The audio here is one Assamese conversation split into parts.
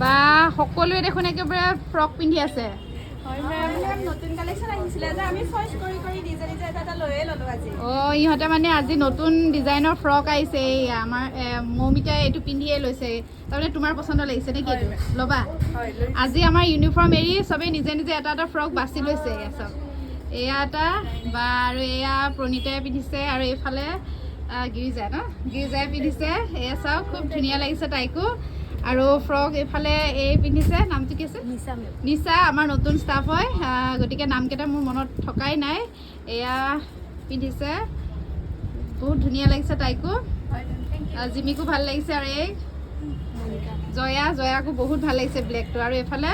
বা সকলোৱে দেখোন একেবাৰে ফ্ৰক পিন্ধি আছে। নতুন কালেকশ্যন আহিছিলে যে আমি চইচ কৰি কৰি নিজে নিজে এটা এটা লৈয়ে ল'লো আজি। ইহঁতে মানে আজি নতুন ডিজাইনৰ ফ্ৰক আহিছে। এই আমাৰ মৌমিতাই এইটো পিন্ধিয়ে লৈছে। তাৰমানে তোমাৰ পচন্দ লাগিছে নেকি? এইটো ল'বা? আজি আমাৰ ইউনিফৰ্ম এৰি চবেই নিজে নিজে এটা এটা ফ্ৰক বাছি লৈছে। এয়া চব, এয়া এটা বা আৰু এয়া প্ৰণীতাই পিন্ধিছে আৰু এইফালে গিৰিজা গিৰিজাই পিন্ধিছে। এয়া চাওক, খুব ধুনীয়া লাগিছে তাইকো। আৰু ফ্ৰক এইফালে এই পিন্ধিছে, নামটো কি আছে? নিচা, আমাৰ নতুন ষ্টাফ হয়, গতিকে নামকেইটা মোৰ মনত থকাই নাই। এয়া পিন্ধিছে, বহুত ধুনীয়া লাগিছে তাইকো। জিমিকো ভাল লাগিছে। আৰু এই জয়াকো বহুত ভাল লাগিছে ব্লেকটো। আৰু এইফালে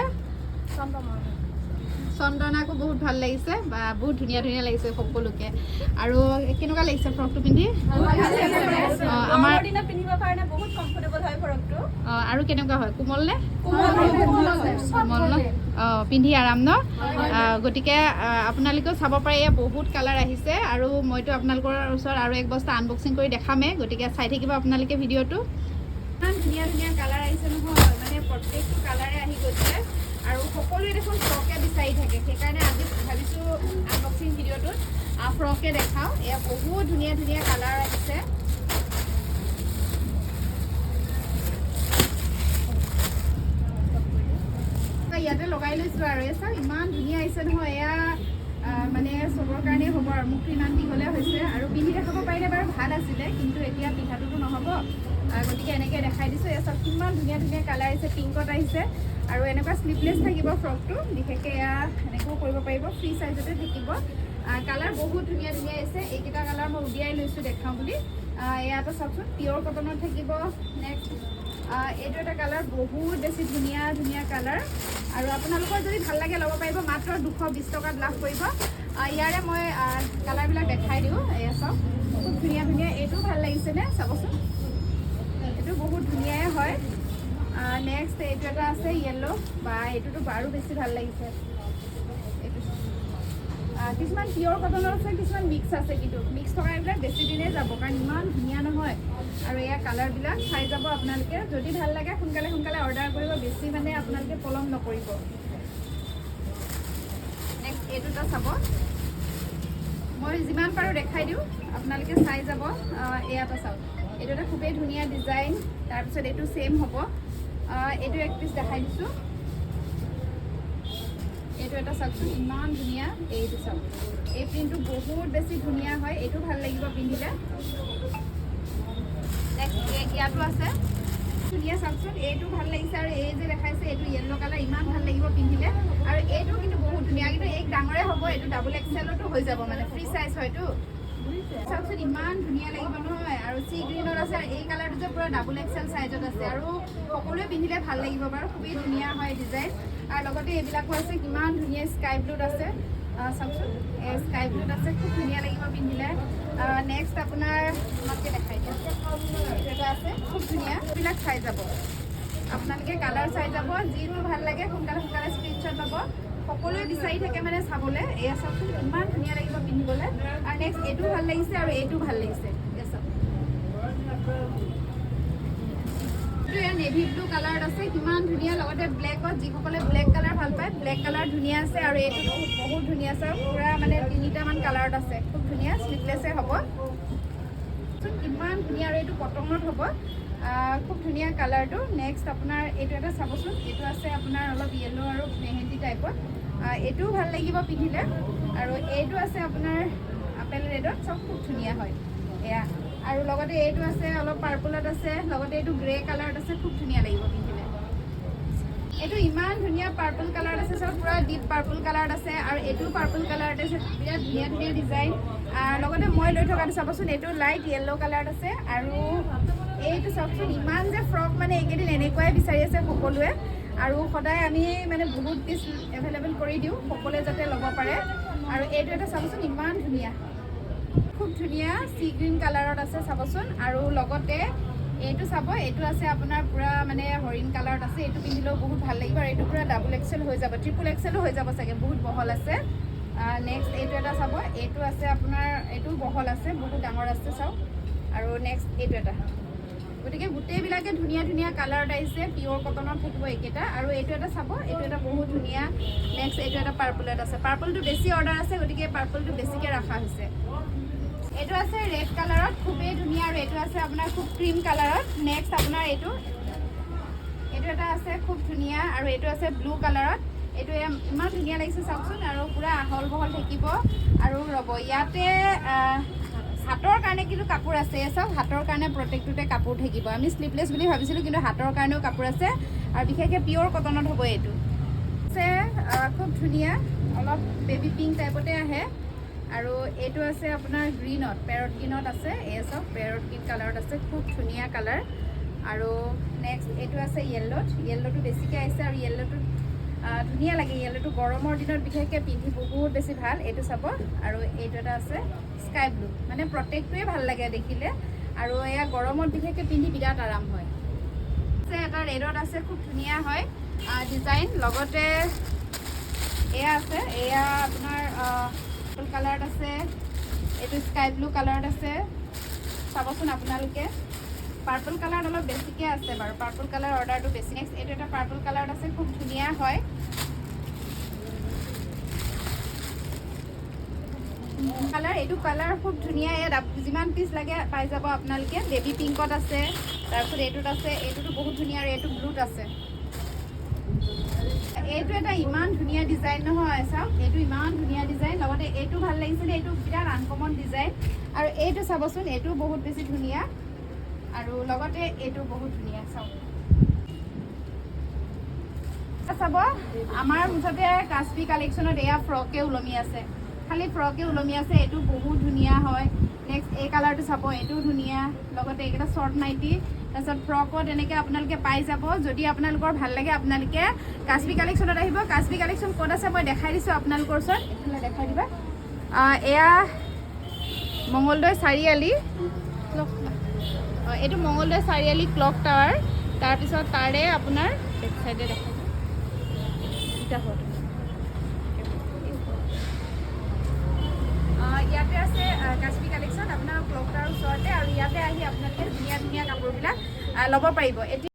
চন্দনাকো বহুত ভাল লাগিছে বা বহুত ধুনীয়া ধুনীয়া লাগিছে সকলোকে। আৰু কেনেকুৱা লাগিছে ফ্ৰকটো পিন্ধি? আমাৰ পিন্ধিবৰ কাৰণে বহুত কমফৰ্টেবল হয় ফ্ৰকটো। আৰু কেনেকুৱা হয়? কোমল নে? কোমল ন? পিন্ধি আৰাম ন? গতিকে আপোনালোকেও চাব পাৰে, এয়া বহুত কালাৰ আহিছে। আৰু মইতো আপোনালোকৰ ওচৰত আৰু এক বস্তা আনবক্সিং কৰি দেখামেই, গতিকে চাই থাকিব আপোনালোকে ভিডিঅ'টো। ইমান ধুনীয়া ধুনীয়া কালাৰ আহিছে নহয়, মানে প্ৰত্যেকটো কালাৰে আহি গৈছে। আৰু সকলোৱে দেখোন ফ্ৰকে বিচাৰি থাকে, সেইকাৰণে আজি ভাবিছোঁ আনবক্সিং ভিডিঅ'টোত ফ্ৰকে দেখাওঁ। এয়া বহুত ধুনীয়া ধুনীয়া কালাৰ আহিছে। ইয়াতে লগাই লৈছোঁ আৰু এই চাওক, ইমান ধুনীয়া আহিছে নহয়। এয়া মানে চবৰ কাৰণেই হ'ব আৰু মোকতো ইমান দীঘলে হৈছে। আৰু পিন্ধি দেখাব পাৰিলে বাৰু ভাল আছিলে, কিন্তু এতিয়া পিন্ধাটোতো নহ'ব, গতিকে এনেকৈ দেখাই দিছোঁ। এয়া চাওক, কিমান ধুনীয়া ধুনীয়া কালাৰ আহিছে। পিংকত আহিছে আৰু এনেকুৱা শ্লিভলেছ থাকিব ফ্ৰকটো। বিশেষকৈ এয়া এনেকৈও কৰিব পাৰিব, ফ্ৰী চাইজতে থাকিব। কালাৰ বহুত ধুনীয়া ধুনীয়া আহিছে। এইকেইটা কালাৰ মই উলিয়াই লৈছোঁ দেখাওঁ বুলি। এয়াটো চাওকচোন, পিয়'ৰ কটনত থাকিব। নেক্সট এইটো এটা কালাৰ, বহুত বেছি ধুনীয়া ধুনীয়া কালাৰ। আৰু আপোনালোকৰ যদি ভাল লাগে ল'ব পাৰিব, মাত্ৰ 220 টকাত লাভ কৰিব। ইয়াৰে মই কালাৰবিলাক দেখাই দিওঁ। এয়া চাওক, খুব ধুনীয়া ধুনীয়া। এইটো ভাল লাগিছেনে? চাবচোন, এইটো বহুত ধুনীয়াই হয়। নেক্সট এইটো এটা আছে য়েল্ল', বা এইটোতো বাৰু বেছি ভাল লাগিছে। এইটো কিছুমান পিয়'ৰ কটনৰ আছে, কিছুমান মিক্স আছে, কিন্তু মিক্স থকা এইবিলাক বেছি দিনেই যাব, কাৰণ ইমান ধুনীয়া নহয়। আৰু এয়া কালাৰবিলাক চাই যাব আপোনালোকে। যদি ভাল লাগে সোনকালে সোনকালে অৰ্ডাৰ কৰিব, বেছি মানে আপোনালোকে পলম নকৰিব। নেক্সট এইটো এটা চাব, মই যিমান পাৰোঁ দেখাই দিওঁ, আপোনালোকে চাই যাব। এয়া এটা চাওক, এইটো এটা খুবেই ধুনীয়া ডিজাইন। তাৰপিছত এইটো ছেইম হ'ব। এইটো এক পিচ দেখাই দিছোঁ। এইটো এটা চাওকচোন, ইমান ধুনীয়া। এইটো চাওক, এই প্ৰিণ্টটো বহুত বেছি ধুনীয়া হয়। এইটো ভাল লাগিব পিন্ধিলে। নেক্সট ইয়াতো আছে ধুনীয়া, চাওকচোন, এইটো ভাল লাগিছে। আৰু এই যে দেখাইছে এইটো য়েল্ল' কালাৰ, ইমান ভাল লাগিব পিন্ধিলে। আৰু এইটো কিন্তু বহুত ধুনীয়া, কিন্তু এই ডাঙৰে হ'ব। এইটো ডাবল এক্সেলতো হৈ যাব, মানে ফ্ৰী চাইজ হয়তো। চাওকচোন, ইমান ধুনীয়া লাগিব নহয়। আৰু চি গ্ৰীণত আছে, আৰু এই কালাৰটো যে পুৰা ডাবল এক্সেল চাইজত আছে। আৰু সকলোৱে পিন্ধিলে ভাল লাগিব বাৰু, খুবেই ধুনীয়া হয় ডিজাইন। আৰু লগতে এইবিলাকো আছে, কিমান ধুনীয়া স্কাই ব্লুত আছে। চাওকচোন, এই স্কাই ব্লুত আছে, খুব ধুনীয়া লাগিব পিন্ধিলে। নেক্সট আপোনাৰ আমাকে দেখাই দিওঁ, এইটো এটা আছে, খুব ধুনীয়া। এইবিলাক চাই যাব আপোনালোকে, কালাৰ চাই যাব। যিটো ভাল লাগে সোনকালে সোনকালে স্ক্ৰীনশ্বট ল'ব। সকলোৱে বিচাৰি থাকে মানে চাবলৈ। এয়া চাওকচোন, ইমান ধুনীয়া লাগিব পিন্ধিবলৈ। আৰু নেক্সট এইটো ভাল লাগিছে, আৰু এইটো ভাল লাগিছে। এয়া চাওক, এয়া নেভি ব্লু কালাৰত আছে, কিমান ধুনীয়া। লগতে ব্লেকত, যিসকলে ব্লেক কালাৰ ভাল পায়, ব্লেক কালাৰ ধুনীয়া আছে। আৰু এইটো বহুত ধুনীয়া আছে, পুৰা মানে 3টামান কালাৰত আছে, খুব ধুনীয়া। শ্লিভলেছে হ'ব, কিমান ধুনীয়া। আৰু এইটো কটনত হ'ব, খুব ধুনীয়া কালাৰটো। নেক্সট আপোনাৰ এইটো এটা চাবচোন, এইটো আছে আপোনাৰ অলপ য়েল্ল' আৰু মেহেন্দি টাইপত। এইটোও ভাল লাগিব পিন্ধিলে। আৰু এইটো আছে আপোনাৰ আপেল ৰেডত, চব খুব ধুনীয়া হয় এয়া। আৰু লগতে এইটো আছে অলপ পাৰ্পলত আছে, লগতে এইটো গ্ৰে কালাৰত আছে, খুব ধুনীয়া লাগিব পিন্ধিলে। এইটো ইমান ধুনীয়া পাৰ্পল কালাৰত আছে, চব পুৰা ডিপ পাৰ্পল কালাৰত আছে। আৰু এইটো পাৰ্পল কালাৰত আছে, বিৰাট ধুনীয়া ধুনীয়া ডিজাইন। লগতে মই লৈ থকাটো চাবচোন, এইটো লাইট য়েল্ল' কালাৰত আছে। আৰু এইটো চাওকচোন, ইমান যে ফ্ৰক মানে এইকেইদিন এনেকুৱাই বিচাৰি আছে সকলোৱে। আৰু সদায় আমি মানে বহুত পিচ এভেইলেবল কৰি দিওঁ, সকলোৱে যাতে ল'ব পাৰে। আৰু এইটো এটা চাবচোন, ইমান ধুনীয়া, খুব ধুনীয়া চি গ্ৰীণ কালাৰত আছে, চাবচোন। আৰু লগতে এইটো চাব, এইটো আছে আপোনাৰ পুৰা মানে হৰিণ কালাৰত আছে। এইটো পিন্ধিলেও বহুত ভাল লাগিব। আৰু এইটো পুৰা ডাবল এক্সেল হৈ যাব, ট্ৰিপল এক্সেলো হৈ যাব চাগে, বহুত বহল আছে। নেক্সট এইটো এটা চাব, এইটো আছে আপোনাৰ, এইটো বহল আছে, বহুত ডাঙৰ আছে, চাওক। আৰু নেক্সট এইটো এটা গতিকে গোটেইবিলাকে ধুনীয়া ধুনীয়া কালাৰত আহিছে পিয়ৰ কটনত থাকিব এইকেইটা আৰু এইটো এটা চাব এইটো এটা বহুত ধুনীয়া নেক্সট এইটো এটা পাৰ্পলত আছে পাৰ্পলটো বেছি অৰ্ডাৰ আছে গতিকে পাৰ্পলটো বেছিকৈ ৰখা হৈছে এইটো আছে ৰেড কালাৰত খুবেই ধুনীয়া আৰু এইটো আছে আপোনাৰ খুব ক্ৰীম কালাৰত নেক্সট আপোনাৰ এইটো এটা আছে খুব ধুনীয়া আৰু এইটো আছে ব্লু কালাৰত এইটো ইমান ধুনীয়া লাগিছে চাওকচোন আৰু পুৰা আহল বহল থাকিব আৰু ৰ'ব ইয়াতে হাতৰ কাৰণে কিন্তু কাপোৰ আছে চাওক হাতৰ কাৰণে প্ৰত্যেকটোতে কাপোৰ থাকিব আমি শ্লিভলেছ বুলি ভাবিছিলোঁ কিন্তু হাতৰ কাৰণেও কাপোৰ আছে আৰু বিশেষকৈ পিয়ৰ কটনত হ'ব এইটো আছে খুব ধুনীয়া অলপ বেবী পিংক টাইপতে আহে আৰু এইটো আছে আপোনাৰ গ্ৰীণত পেৰট গ্ৰীণত আছে এই চাওক পেৰট গ্ৰীণ কালাৰত আছে খুব ধুনীয়া কালাৰ আৰু নেক্সট এইটো আছে য়েল্ল'টো বেছিকৈ আহিছে আৰু য়েল্ল'টো ধুনীয়া লাগে য়েল্ল'টো গৰমৰ দিনত বিশেষকৈ পিন্ধি বহুত বেছি ভাল এইটো চাব আৰু এইটো এটা আছে স্কাই ব্লু মানে প্ৰত্যেকটোৱে ভাল লাগে দেখিলে আৰু এয়া গৰমত বিশেষকৈ পিন্ধি বিৰাট আৰাম হয় এটা ৰেডত আছে খুব ধুনীয়া হয় ডিজাইন লগতে এয়া আছে এয়া আপোনাৰ পাৰ্পল কালাৰত আছে এইটো স্কাই ব্লু কালাৰত আছে চাবচোন আপোনালোকে পাৰ্পল কালাৰত অলপ বেছিকৈ আছে বাৰু পাৰ্পল কালাৰ অৰ্ডাৰটো বেছি নেক্সট এইটো এটা পাৰ্পল কালাৰত আছে খুব ধুনীয়া হয় কালাৰ এইটো কালাৰ খুব ধুনীয়া ইয়াত যিমান পিচ লাগে পাই যাব আপোনালোকে বেবী পিংকত আছে তাৰপিছত এইটোত আছে এইটোতো বহুত ধুনীয়া আৰু এইটো ব্লুত আছে এইটো এটা ইমান ধুনীয়া ডিজাইন নহয় চাওক এইটো ইমান ধুনীয়া ডিজাইন লগতে এইটো ভাল লাগিছিলে এইটো বিৰাট আনকমন ডিজাইন আৰু এইটো চাবচোন এইটো বহুত বেছি ধুনীয়া আৰু লগতে এইটো বহুত ধুনীয়া চাওক চাব আমাৰ মুঠতে কাশ্মীৰ কালেকশ্যনত এয়া ফ্ৰকে ওলমি আছে খালি ফ্ৰকে ওলমি আছে এইটো বহুত ধুনীয়া হয় নেক্সট এই কালাৰটো চাব এইটোও ধুনীয়া লগতে এইকেইটা শ্বৰ্ট নাইটি তাৰপিছত ফ্ৰকত এনেকৈ আপোনালোকে পাই যাব যদি আপোনালোকৰ ভাল লাগে আপোনালোকে কাশ্মীৰ কালেকশ্যনত আহিব কাশ্মীৰ কালেকশ্যন ক'ত আছে মই দেখাই দিছোঁ আপোনালোকৰ ওচৰত এইফালে দেখাই দিবা এয়া মঙলদৈ চাৰিআলি এইটো মঙলদৈ চাৰিআলি ক্লক টাৱাৰ তাৰপিছত তাৰে আপোনাৰ বেক চাইডে দেখাই ইয়াতে আছে কাশ্মীৰ কালেকশ্যন আপোনাৰ ক্লক টাৱাৰ ওচৰতে আৰু ইয়াতে আহি আপোনালোকে ধুনীয়া ধুনীয়া কাপোৰবিলাক ল'ব পাৰিব এতিয়া